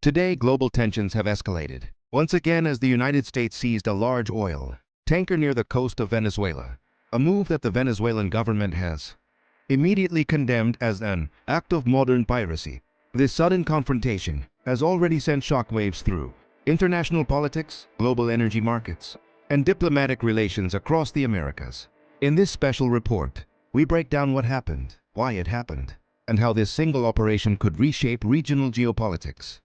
Today, global tensions have escalated, once again as the United States seized a large oil tanker near the coast of Venezuela, a move that the Venezuelan government has immediately condemned as an act of modern piracy. This sudden confrontation has already sent shockwaves through international politics, global energy markets, and diplomatic relations across the Americas. In this special report, we break down what happened, why it happened, and how this single operation could reshape regional geopolitics.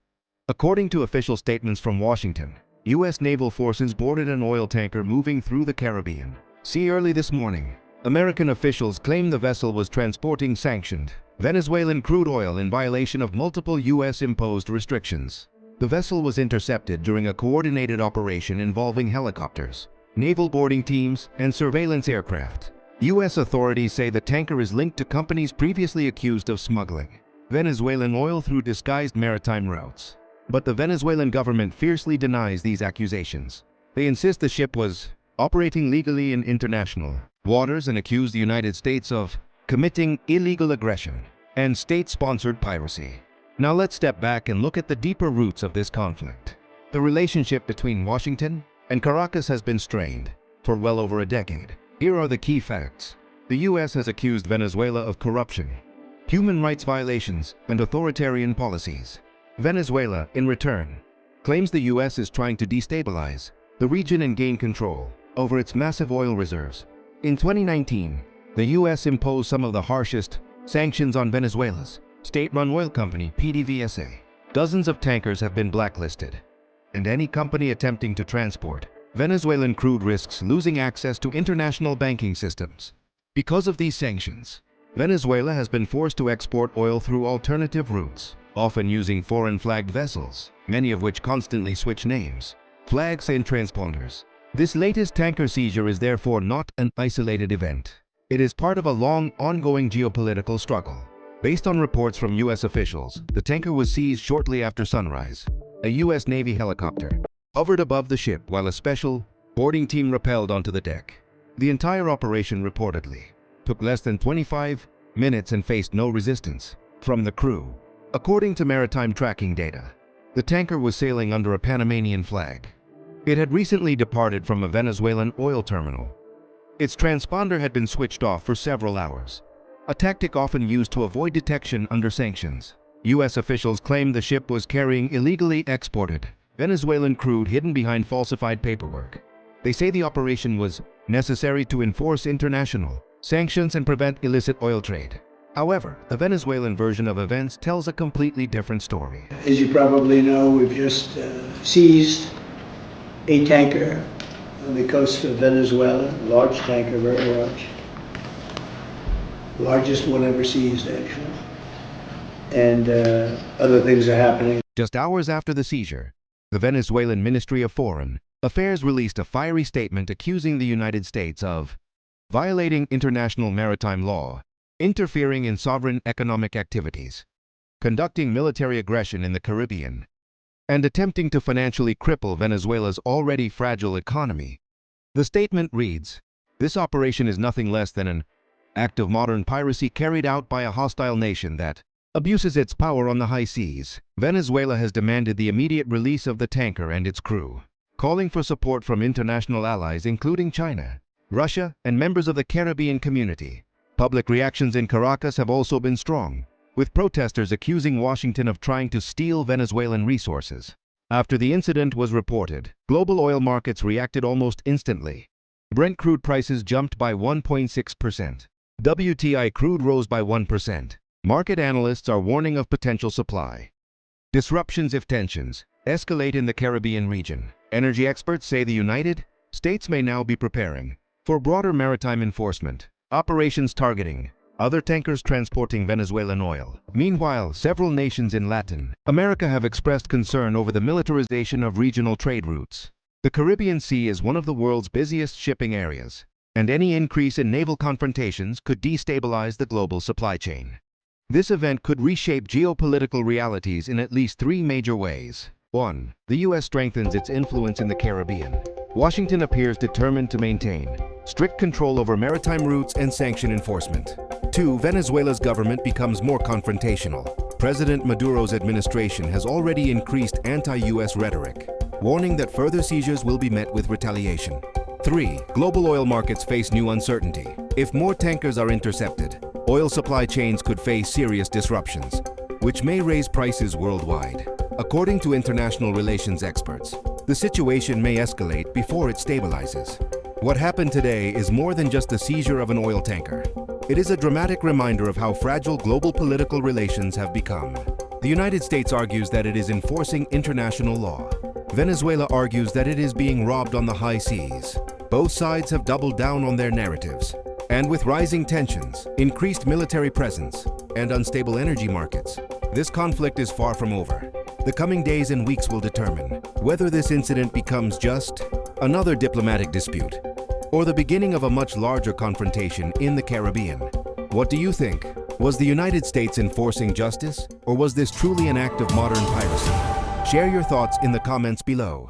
According to official statements from Washington, U.S. naval forces boarded an oil tanker moving through the Caribbean Sea early this morning. American officials claim the vessel was transporting sanctioned Venezuelan crude oil in violation of multiple U.S.-imposed restrictions. The vessel was intercepted during a coordinated operation involving helicopters, naval boarding teams, and surveillance aircraft. U.S. authorities say the tanker is linked to companies previously accused of smuggling Venezuelan oil through disguised maritime routes. But the Venezuelan government fiercely denies these accusations. They insist the ship was operating legally in international waters and accuse the United States of committing illegal aggression and state-sponsored piracy. Now let's step back and look at the deeper roots of this conflict. The relationship between Washington and Caracas has been strained for well over a decade. Here are the key facts. The U.S. has accused Venezuela of corruption, human rights violations, and authoritarian policies. Venezuela, in return, claims the U.S. is trying to destabilize the region and gain control over its massive oil reserves. In 2019, the U.S. imposed some of the harshest sanctions on Venezuela's state-run oil company, PDVSA. Dozens of tankers have been blacklisted, and any company attempting to transport Venezuelan crude risks losing access to international banking systems. Because of these sanctions, Venezuela has been forced to export oil through alternative routes, often using foreign-flagged vessels, many of which constantly switch names, flags, and transponders. This latest tanker seizure is therefore not an isolated event. It is part of a long, ongoing geopolitical struggle. Based on reports from U.S. officials, the tanker was seized shortly after sunrise. A U.S. Navy helicopter hovered above the ship while a special boarding team rappelled onto the deck. The entire operation reportedly took less than 25 minutes and faced no resistance from the crew. According to maritime tracking data, the tanker was sailing under a Panamanian flag. It had recently departed from a Venezuelan oil terminal. Its transponder had been switched off for several hours, a tactic often used to avoid detection under sanctions. U.S. officials claimed the ship was carrying illegally exported Venezuelan crude hidden behind falsified paperwork. They say the operation was necessary to enforce international sanctions and prevent illicit oil trade. However, the Venezuelan version of events tells a completely different story. As you probably know, we've just seized a tanker on the coast of Venezuela, a large tanker, very large. Largest one ever seized, actually. And other things are happening. Just hours after the seizure, the Venezuelan Ministry of Foreign Affairs released a fiery statement accusing the United States of violating international maritime law, interfering in sovereign economic activities, conducting military aggression in the Caribbean, and attempting to financially cripple Venezuela's already fragile economy. The statement reads, "This operation is nothing less than an act of modern piracy carried out by a hostile nation that abuses its power on the high seas." Venezuela has demanded the immediate release of the tanker and its crew, calling for support from international allies including China, Russia, and members of the Caribbean community. Public reactions in Caracas have also been strong, with protesters accusing Washington of trying to steal Venezuelan resources. After the incident was reported, global oil markets reacted almost instantly. Brent crude prices jumped by 1.6%. WTI crude rose by 1%. Market analysts are warning of potential supply disruptions if tensions escalate in the Caribbean region. Energy experts say the United States may now be preparing for broader maritime enforcement operations targeting other tankers transporting Venezuelan oil. Meanwhile, several nations in Latin America have expressed concern over the militarization of regional trade routes. The Caribbean Sea is one of the world's busiest shipping areas, and any increase in naval confrontations could destabilize the global supply chain. This event could reshape geopolitical realities in at least three major ways. 1. The U.S. strengthens its influence in the Caribbean. Washington appears determined to maintain strict control over maritime routes and sanction enforcement. 2. Venezuela's government becomes more confrontational. President Maduro's administration has already increased anti-US rhetoric, warning that further seizures will be met with retaliation. 3. Global oil markets face new uncertainty. If more tankers are intercepted, oil supply chains could face serious disruptions, which may raise prices worldwide. According to international relations experts, the situation may escalate before it stabilizes. What happened today is more than just the seizure of an oil tanker. It is a dramatic reminder of how fragile global political relations have become. The United States argues that it is enforcing international law. Venezuela argues that it is being robbed on the high seas. Both sides have doubled down on their narratives. And with rising tensions, increased military presence, and unstable energy markets, this conflict is far from over. The coming days and weeks will determine whether this incident becomes just another diplomatic dispute or the beginning of a much larger confrontation in the Caribbean. What do you think? Was the United States enforcing justice, or was this truly an act of modern piracy? Share your thoughts in the comments below.